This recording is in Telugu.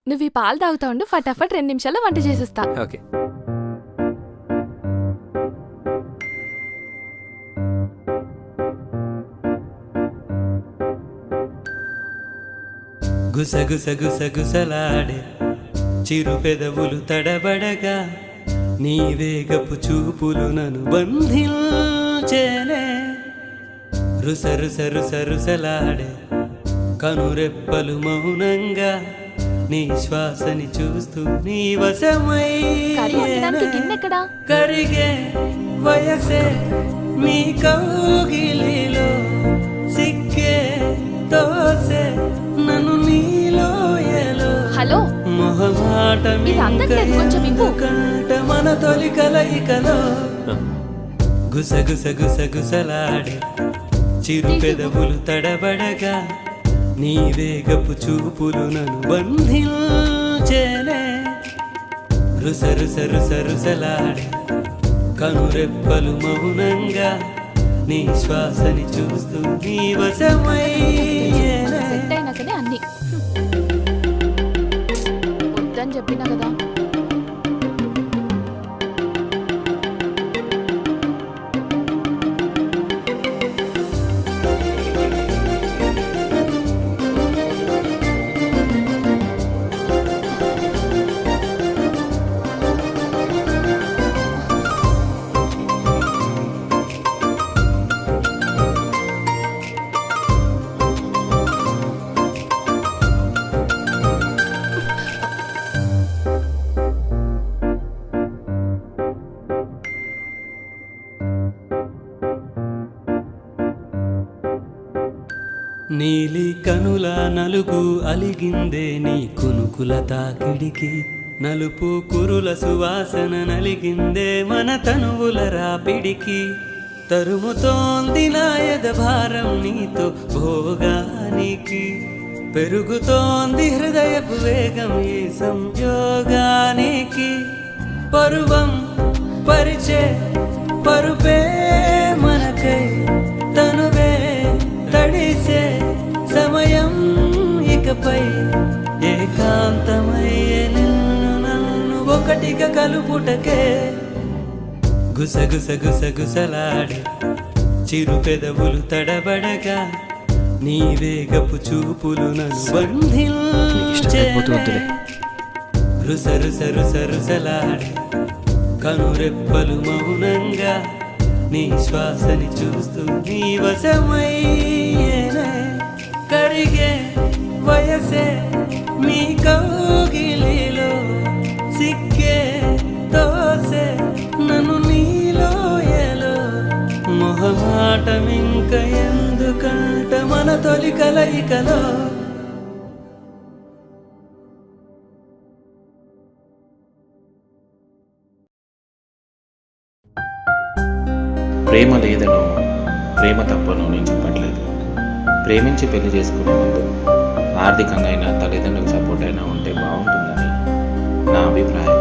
నువ్వు ఈ పాలు తాగుతా ఉండు, ఫటాఫట్ 2 నిమిషాల్లో వంట చేసేస్తా. ఓకే. గుసగుసగుసగుసలాడే చిరు పెదవులు తడబడగా నీ వేగపు చూపులు నన్ను బంధించేనే. రుసరుసరుసరుసలాడే కనురెప్పలు మౌనంగా నీ శ్వాసని చూస్తూ నీ వండడానికి గిన్నెక్కడా? కరిగే వయసే నీ కౌగిలిలో సిక్కే తోసే నన్ను నీలో ఎలో. హలో, కంట మన తొలి కలయికలో గుసగుసగుసగుసలాడే చిరు పెదవులు తడబడగా నీ వేగపు చూపులు నన్ను బంధించేనే. రుసరుసరుసరుసలాడే కనురెప్పలు మౌనంగా నీ శ్వాసని చూస్తూ నీ వశమయ్యేనే. సెట్ అయినాకనే అన్ని వద్దని చెప్పినా కదా. నీలి కనుల నలుగు అలిగిందే నీ కునుకుల తాకిడికి. నలుపు కురుల సువాసన నలిగిందే మన తనువుల రాపిడికి. తరుముతోంది నా ఎదభారం నీతో భోగానికి. పెరుగుతోంది హృదయపు వేగం ఈ సంయోగానికి. పరువం పరిచే పరుపే మనకై తనువే తడిసే సమయం ఇకపై ఏకాంతమయ్యే నిన్ను నన్ను ఒకటిగా కలుపుటకే. గుసగుసగుసగుసలాడే చిరు పెదవులు తడబడగా నీ వేగపు చూపులు నన్ను బంధించేనే. రుసరుసరుసరుసలాడే కనురెప్పలు మౌనంగా నీ శ్వాసని చూస్తూ నీ వశమయ్యేనే. కరిగే వయసే మీ కౌగిలిలో సిక్కే తోసే నన్ను నీలో ఎలో. మొహమాటమింక ఎందుకంట మన తొలి కలయికలో. ప్రేమ లేదనో ప్రేమ తప్పనో నేను చెప్పట్లేదు. ప్రేమించి పెళ్లి చేసుకునే ముందు ఆర్థికంగా అయినా తల్లిదండ్రులకు సపోర్ట్ అయినా ఉంటే బాగుంటుందని నా అభిప్రాయం.